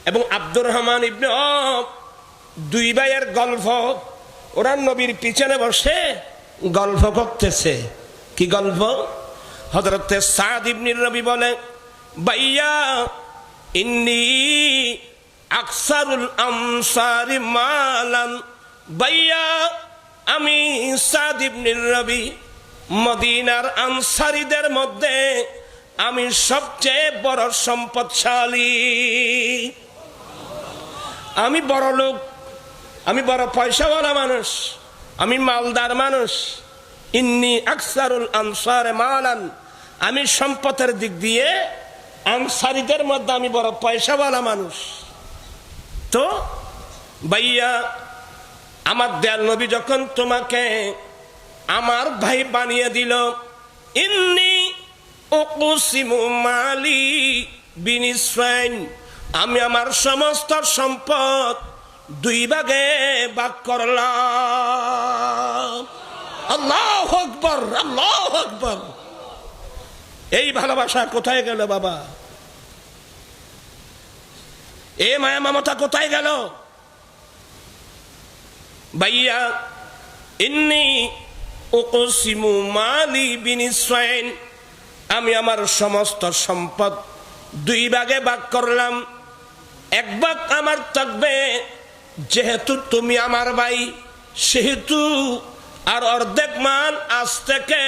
এবং আব্দুর রহমান ইবনে আওফ, দুই ভাইয়ের গল্প। ওরা নবীর পিছনে বসে গল্প করতেছে। কি গল্প? হযরত সাদ ইবনে রবি বলে, ভাইয়া ইন্নী আকসারুল আনসারি মালান। ভাইয়া আমি সাদ ইবনে রবি, মদিনার আনসারীদের মধ্যে আমি সবচেয়ে বড় সম্পদশালী। আমি বড় লোক, আমি বড় পয়সাওয়ালা মানুষ, আমি মালদার মানুষ। ইন্নী আকসারুল আনসারে মালান, আমি সম্পদের দিক দিয়ে আনসারীদের মধ্যে আমি বড় পয়সাওয়ালা মানুষ। তো ভাইয়া, আমার দয়াল নবী যখন তোমাকে আমার ভাই বানিয়ে দিল, ইন্নী উকসিমু মালি বিনিসফাইন, আমি আমার সমস্ত সম্পদ দুই ভাগে ভাগ করলাম। আল্লাহু আকবার, আল্লাহু আকবার। এই ভালোবাসা কোথায় গেল বাবা? এ মায়া মমতা কোথায় গেল? ভাইয়া ইন্নী উকসিমু মালি বিনিসফাইন, আমি আমার সমস্ত সম্পদ দুই ভাগে ভাগ করলাম। এক ভাগ আমার থাকবে, যেহেতু তুমি আমার ভাই সেহেতু, আর অর্ধেক মান আজ থেকে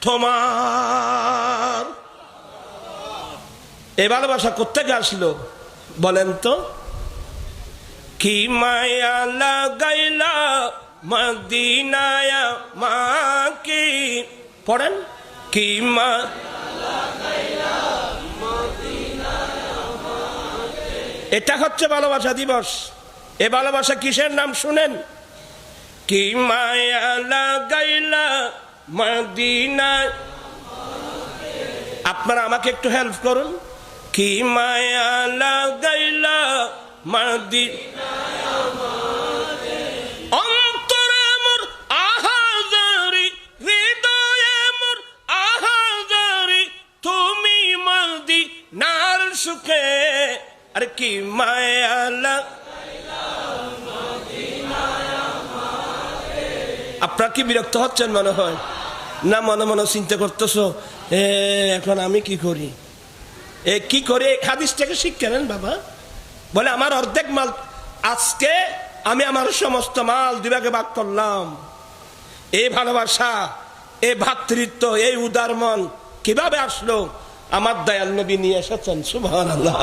তোমার। এ ভালোবাসা কোত্থেকে আসলো বলেন তো? কি মায়া লাগাইলা মদিনায় মাকে, পড়েন। কি এটা হচ্ছে ভালোবাসা দিবস। এ ভালোবাসা কিসের নাম শুনেন? কি মায়া লাগাইলা মদিনায়। আপনারা আমাকে একটু হেল্প করুন। কি মায়া লাগাইলা মদিনায়, অন্তরে মোর আহাজারি, হৃদয়ে মোর আহাজারি, তুমি মদিনার সুখে। আরে কি মায়া লাগাইলা মদিনায়। আপনারা কি বিরক্ত হচ্ছেন মনে হয়? না মনে মনে চিন্তা করতেছো, এখন আমি কি করি? কি করে হাদিস থেকে শিক্ষা নেন বাবা। বলে আমার অর্ধেক মাল আজকে আমি আমার সমস্ত মাল দুই ভাগে ভাগ করলাম। এই ভালোবাসা, এই ভ্রাতৃত্ব, এই উদার মন কিভাবে আসলো? আমার দয়াল নবী নিয়ে এসেছেন। সুবহানাল্লাহ।